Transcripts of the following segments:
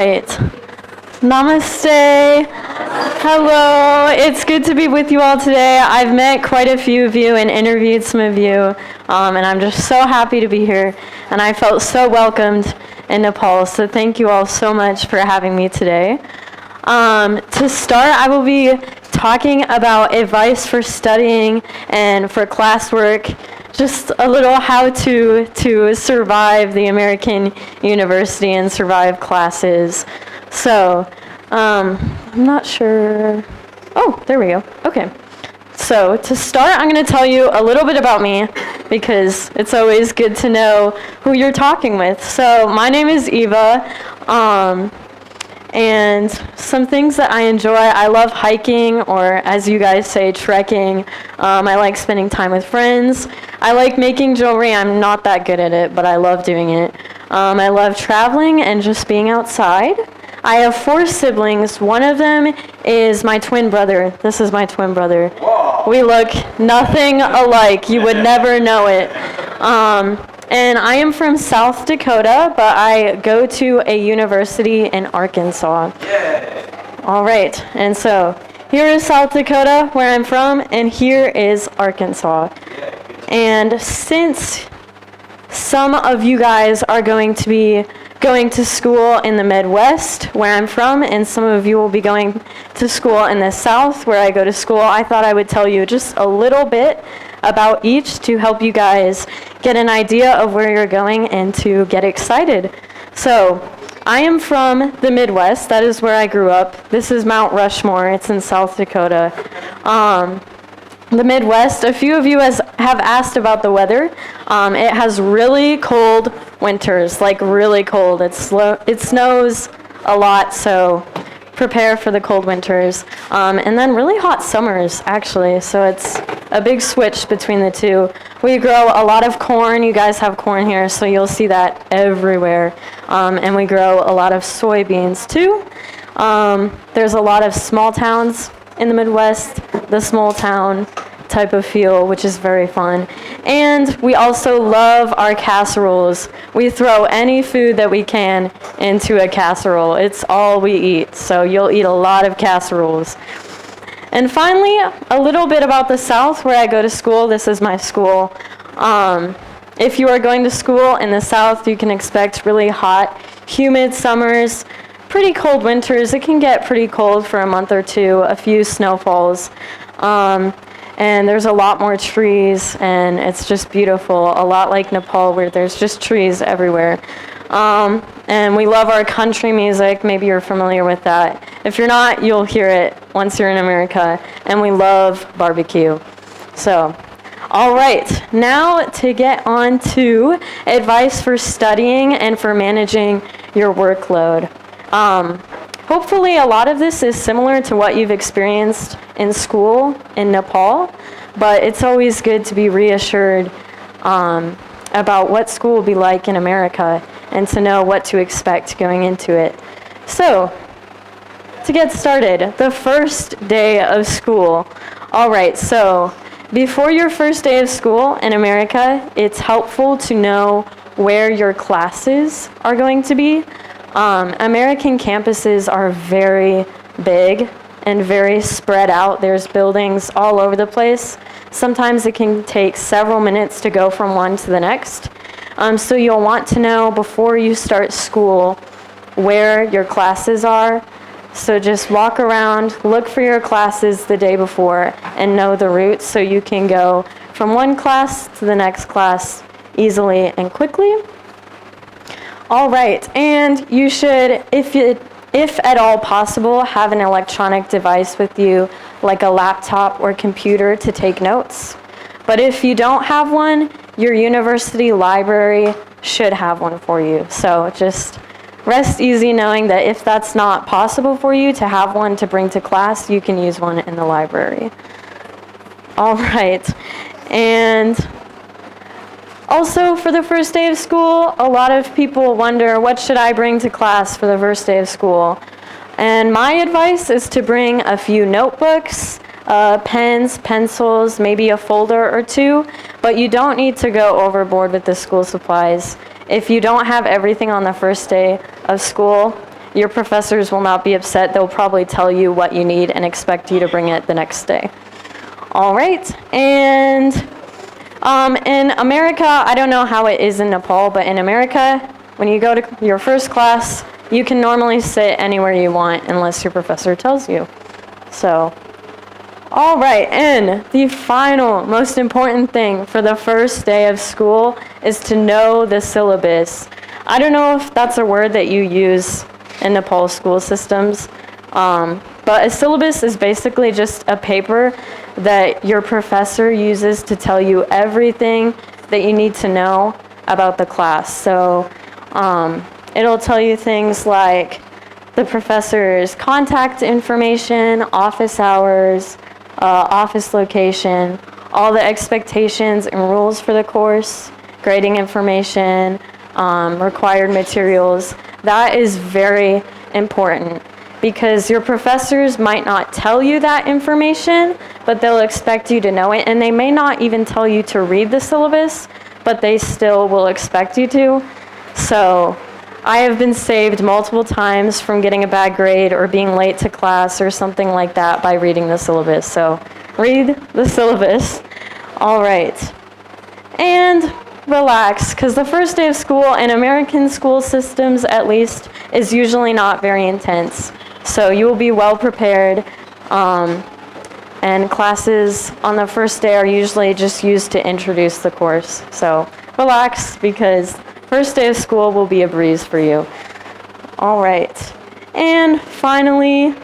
Right. Namaste. Hello. It's good to be with you all today. I've met quite a few of you and interviewed some of you, and I'm just so happy to be here. And I felt so welcomed in Nepal, so thank you all so much for having me today. To start, I will be talking about advice for studying and for classwork, just a little how to survive the American university and survive classes. So, I'm not sure. Oh, there we go. Okay. So to start, I'm going to tell you a little bit about me because it's always good to know who you're talking with. So my name is Eva, and some things that I enjoy, I love hiking, or as you guys say, trekking. I like spending time with friends. I like making jewelry. I'm not that good at it, but I love doing it. I love traveling and just being outside. I have 4 siblings. One of them is my twin brother. This is my twin brother. Whoa. We look nothing alike. You would never know it. And I am from South Dakota, but I go to a university in Arkansas. Yeah. All right. And so here is South Dakota, where I'm from, and here is Arkansas. And since some of you guys are going to be going to school in the Midwest, where I'm from, and some of you will be going to school in the South, where I go to school, I thought I would tell you just a little bit about each to help you guys get an idea of where you're going and to get excited. So, I am from the Midwest. That is where I grew up. This is Mount Rushmore. It's in South Dakota. The Midwest, a few of you have asked about the weather. It has really cold winters, like really cold. It snows a lot, so prepare for the cold winters. And then really hot summers, actually, so it's a big switch between the two. We grow a lot of corn. You guys have corn here, so you'll see that everywhere. And we grow a lot of soybeans, too. There's a lot of small towns in the Midwest, the small town type of feel, which is very fun. And we also love our casseroles. We throw any food that we can into a casserole. It's all we eat, so you'll eat a lot of casseroles. And finally, a little bit about the South, where I go to school. This is my school. If you are going to school in the South, you can expect really hot, humid summers, pretty cold winters. It can get pretty cold for a month or two, a few snowfalls. And there's a lot more trees, and it's just beautiful, a lot like Nepal, where there's just trees everywhere. And we love our country music. Maybe you're familiar with that. If you're not, you'll hear it once you're in America. And we love barbecue. So, all right, now to get on to advice for studying and for managing your workload. Hopefully a lot of this is similar to what you've experienced in school in Nepal, but it's always good to be reassured about what school will be like in America and to know what to expect going into it. So, to get started, the first day of school. All right, so before your first day of school in America, it's helpful to know where your classes are going to be. American campuses are very big and very spread out. There's buildings all over the place. Sometimes it can take several minutes to go from one to the next. So you'll want to know before you start school where your classes are. So just walk around, look for your classes the day before, and know the route so you can go from one class to the next class easily and quickly. All right, and you should, if at all possible, have an electronic device with you, like a laptop or computer, to take notes. But if you don't have one, your university library should have one for you. So just rest easy knowing that if that's not possible for you to have one to bring to class, you can use one in the library. All right, and also, for the first day of school, a lot of people wonder, what should I bring to class for the first day of school? And my advice is to bring a few notebooks, pens, pencils, maybe a folder or two, but you don't need to go overboard with the school supplies. If you don't have everything on the first day of school, your professors will not be upset. They'll probably tell you what you need and expect you to bring it the next day. All right, and in America, I don't know how it is in Nepal, but in America, when you go to your first class, you can normally sit anywhere you want unless your professor tells you. So, all right, and the final, most important thing for the first day of school is to know the syllabus. I don't know if that's a word that you use in Nepal school systems, but a syllabus is basically just a paper that your professor uses to tell you everything that you need to know about the class. So it'll tell you things like the professor's contact information, office hours, office location, all the expectations and rules for the course, grading information, required materials. That is very important because your professors might not tell you that information, but they'll expect you to know it, and they may not even tell you to read the syllabus, but they still will expect you to. So I have been saved multiple times from getting a bad grade or being late to class or something like that by reading the syllabus. So read the syllabus. All right. And relax, because the first day of school in American school systems, at least, is usually not very intense. So you will be well prepared. And classes on the first day are usually just used to introduce the course. So relax, because first day of school will be a breeze for you. All right. And finally,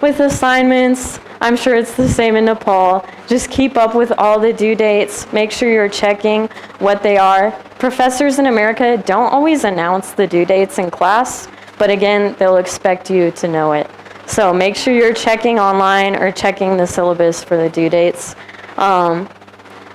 with assignments, I'm sure it's the same in Nepal. Just keep up with all the due dates. Make sure you're checking what they are. Professors in America don't always announce the due dates in class, but again, they'll expect you to know it. So make sure you're checking online or checking the syllabus for the due dates.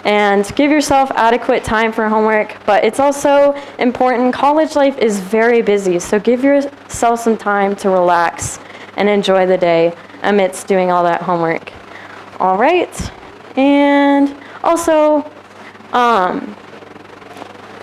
And give yourself adequate time for homework, but it's also important. College life is very busy, so give yourself some time to relax and enjoy the day amidst doing all that homework. All right, and also,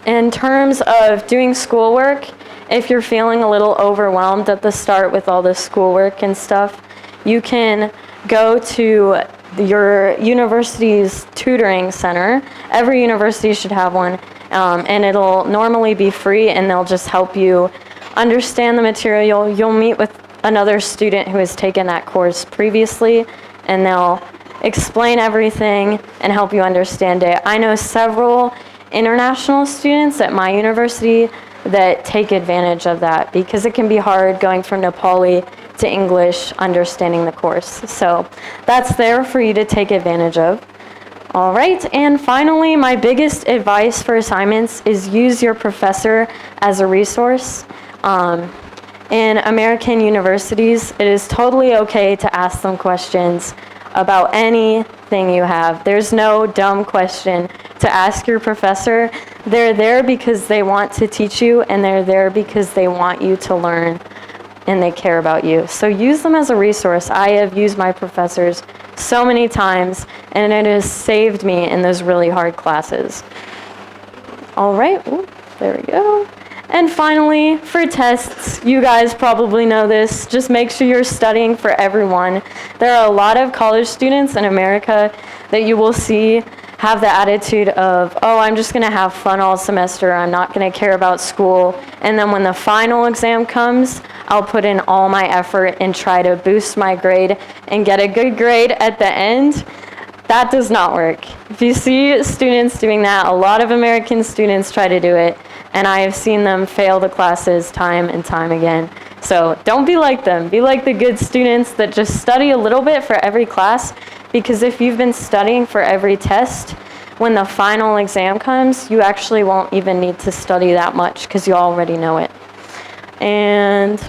in terms of doing schoolwork, if you're feeling a little overwhelmed at the start with all the schoolwork and stuff, you can go to your university's tutoring center. Every university should have one, and it'll normally be free, and they'll just help you understand the material. You'll meet with another student who has taken that course previously, and they'll explain everything and help you understand it. I know several international students at my university that take advantage of that because it can be hard going from Nepali to English understanding the course. So that's there for you to take advantage of. All right, and finally, my biggest advice for assignments is use your professor as a resource. In American universities, it is totally okay to ask them questions about anything you have. There's no dumb question to ask your professor. They're there because they want to teach you, and they're there because they want you to learn, and they care about you. So use them as a resource. I have used my professors so many times, and it has saved me in those really hard classes. All right, ooh, there we go. And finally, for tests, you guys probably know this, just make sure you're studying for everyone. There are a lot of college students in America that you will see have the attitude of, oh, I'm just gonna have fun all semester, I'm not gonna care about school, and then when the final exam comes, I'll put in all my effort and try to boost my grade and get a good grade at the end. That does not work. If you see students doing that, a lot of American students try to do it, and I have seen them fail the classes time and time again. So don't be like them. Be like the good students that just study a little bit for every class, because if you've been studying for every test, when the final exam comes, you actually won't even need to study that much because you already know it. And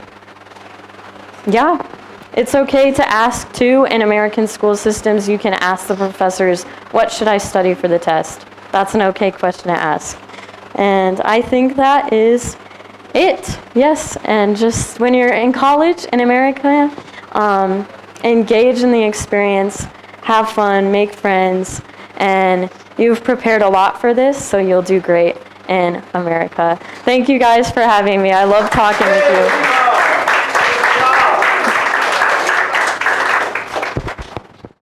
yeah, it's okay to ask too. In American school systems, you can ask the professors, what should I study for the test? That's an okay question to ask. And I think that is it. Yes, and just when you're in college in America, engage in the experience, have fun, make friends, and you've prepared a lot for this, so you'll do great in America. Thank you guys for having me. I love talking with you.